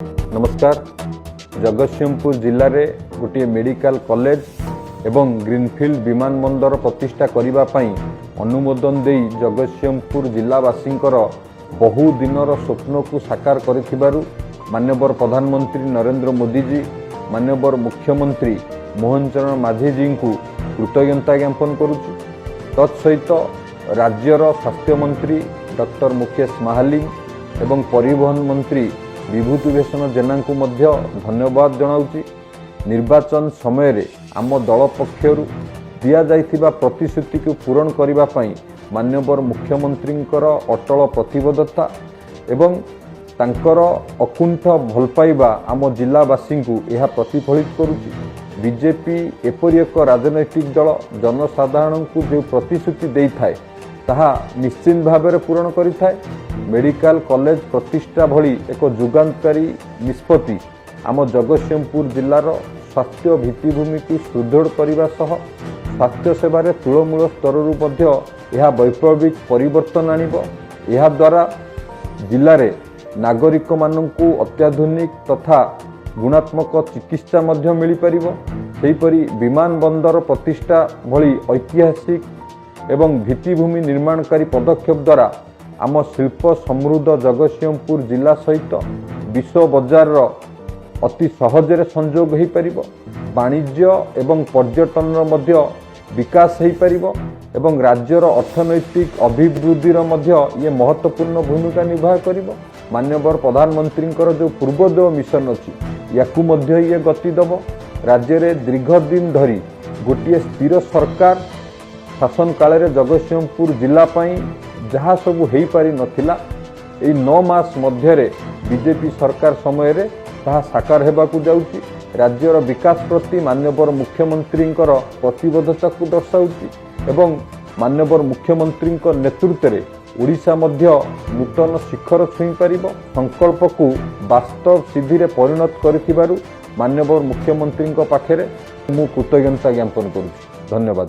नमस्कार। जगतसिंहपुर जिले में गोटे मेडिकल कॉलेज एवं ग्रीनफील्ड विमानबंदर प्रतिष्ठा करने अनुमोदन दे जगतसिंहपुर जिलावासी बहु दिनर स्वप्न को साकार कर माननीय प्रधानमंत्री नरेंद्र मोदी जी, माननीय मुख्यमंत्री मोहन चरण माझी जी को कृतज्ञता ज्ञापन करुच्ची। तत्सहित राज्यर स्वास्थ्य मंत्री डॉक्टर मुकेश महाली एवं परिवहन मंत्री विभूतिभूषण जेना को मध्य धन्यवाद जनाऊँगी। निर्वाचन समय रे आम दल पक्षर दिया जाइथिबा प्रतिश्रुति को पूरण करने माननीय मुख्यमंत्री अटल प्रतिबद्धता एवं तांकर अकुंठ भल पाइबा आम जिलावासी को यह प्रतिफलित करुच्ची। बीजेपी एपरी एक राजनैतिक दल जनसाधारण को जो प्रतिश्रुति दे थाए ताहा निश्चित भाव में पूरण करिथाए। मेडिकल कॉलेज प्रतिष्ठा भली एक जुगांतकारी निष्पत्ति आम जगतसिंहपुर जिलार स्वास्थ्य भित्तिभूमि को सुदृढ़ करने सह स्वास्थ्य सेवार तृणमूल स्तर यह वैप्लविक परिवर्तन आणिब। यह द्वारा जिले में नागरिक मानू अत्याधुनिक तथा गुणात्मक चिकित्सा मिल पार। सेहीपरि विमान बंदर प्रतिष्ठा भली ऐतिहासिक एवं भित्तिभूमि निर्माणकारी पदक्षेप द्वारा आम शिल्प समृद्ध जगतसिंहपुर जिला सहित विश्व बजार अति सहजरे संजोग हो पार। वाणिज्य एवं पर्यटन मध्य विकास हो पार एवं राज्यर अर्थनैतिक अभिवृद्धि ये महत्वपूर्ण भूमिका निभा कर। माननीय प्रधानमंत्री जो पूर्वोदय मिशन अच्छी याकू मध्य ये गति दब। राज्य में दीर्घ दिन धरी गोटे स्थिर सरकार शासन काल में जगतसिंहपुर जिलापाई जहाँ सब हो पारि नथिला एई 9 मास मध्य बीजेपी सरकार समय रे ताहा साकार हेबाकू जाउची। राज्यर विकास प्रति माननीय मुख्यमंत्री प्रतिबद्धता को दर्शाउची एवं माननीय मुख्यमंत्री नेतृत्व में ओडिशा मध्य नूतन शिखर छुई पारिबो। संकल्प को वास्तव सिद्धि में परिणत करिथिबारु माननीय मुख्यमंत्री पाखरे मु कृतज्ञता ज्ञापन करुछि। धन्यवाद।